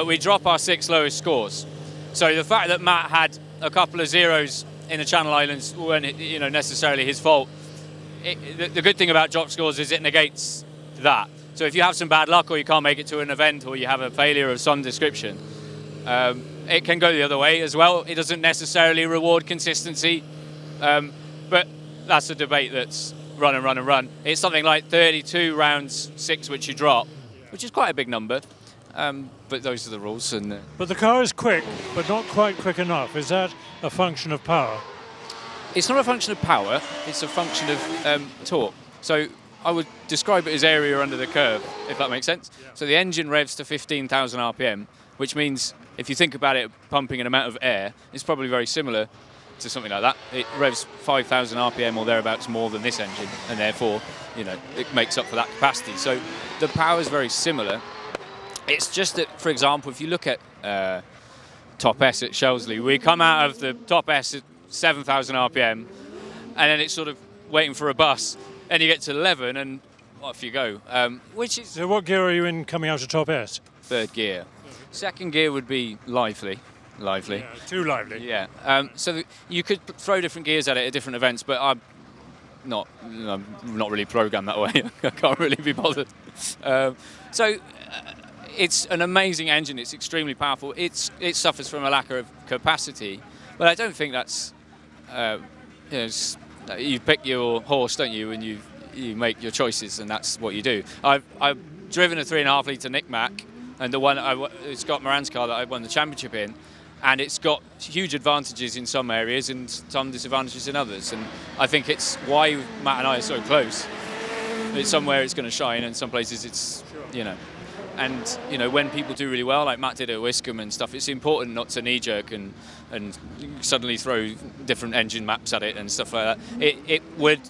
but we drop our 6 lowest scores. So the fact that Matt had a couple of zeros in the Channel Islands weren't, you know, necessarily his fault. The good thing about drop scores is it negates that. So if you have some bad luck, or you can't make it to an event, or you have a failure of some description, it can go the other way as well. It doesn't necessarily reward consistency, but that's a debate that's run and run and run. It's something like 32 rounds 6 which you drop, which is quite a big number. But those are the rules. But the car is quick, but not quite quick enough. Is that a function of power? It's not a function of power, it's a function of torque. So I would describe it as area under the curve, if that makes sense. Yeah. So the engine revs to 15,000 RPM, which means if you think about it pumping an amount of air, it's probably very similar to something like that. It revs 5,000 RPM or thereabouts more than this engine, and therefore, you know, it makes up for that capacity. So the power is very similar. It's just that, for example, if you look at Top S at Shelsley, we come out of the Top S at 7,000 RPM, and then it's sort of waiting for a bus, and you get to 11, and off you go. Which is. So what gear are you in coming out of Top S? 3rd gear. 2nd gear would be lively. Lively. Yeah, too lively. Yeah. So you could throw different gears at it at different events, but I'm not really programmed that way. I can't really be bothered. It's an amazing engine. It's extremely powerful. It suffers from a lack of capacity, but I don't think that's. You pick your horse, don't you, and you make your choices, and that's what you do. I've driven a 3.5 litre Nick Mac, and the one it's got Moran's car that I won the championship in, and it's got huge advantages in some areas and some disadvantages in others. And I think it's why Matt and I are so close. It's somewhere it's going to shine, and some places it's, you know. And, you know, when people do really well, like Matt did at Wiscombe and stuff, it's important not to knee-jerk and suddenly throw different engine maps at it and stuff like that. It would,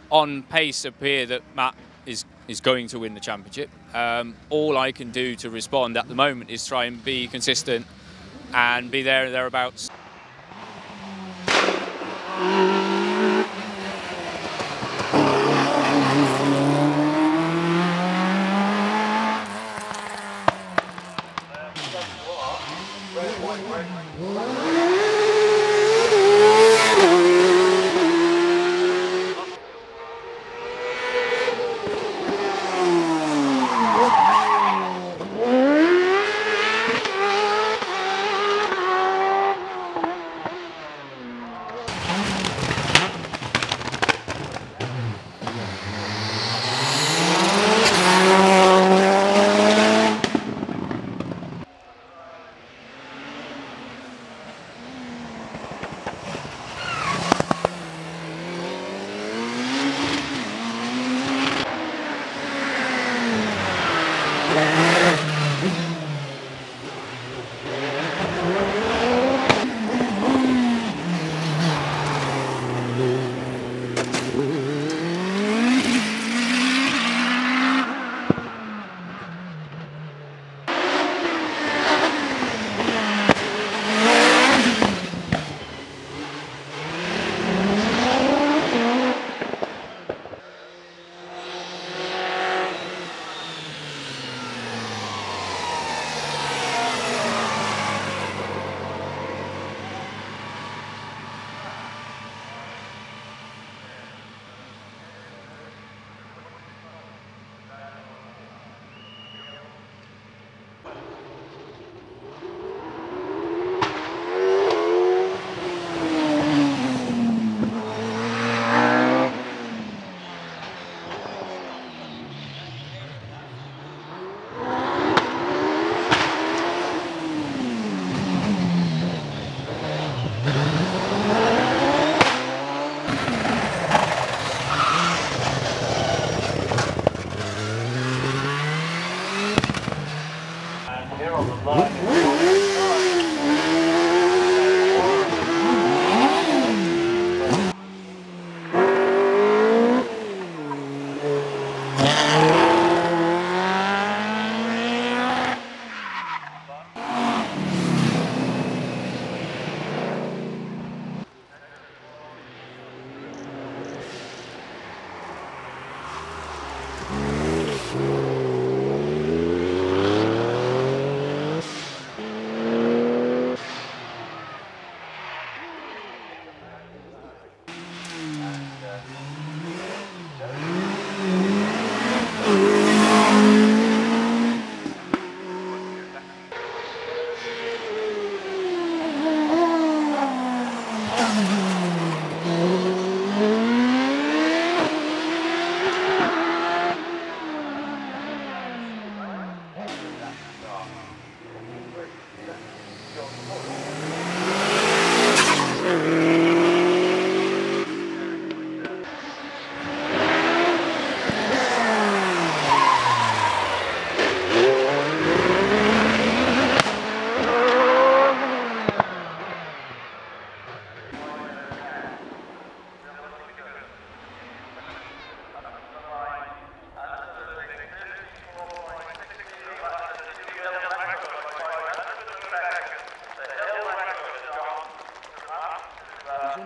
on pace, appear that Matt is going to win the championship. All I can do to respond at the moment is try and be consistent and be there and thereabouts.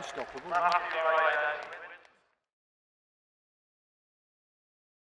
unstoppable.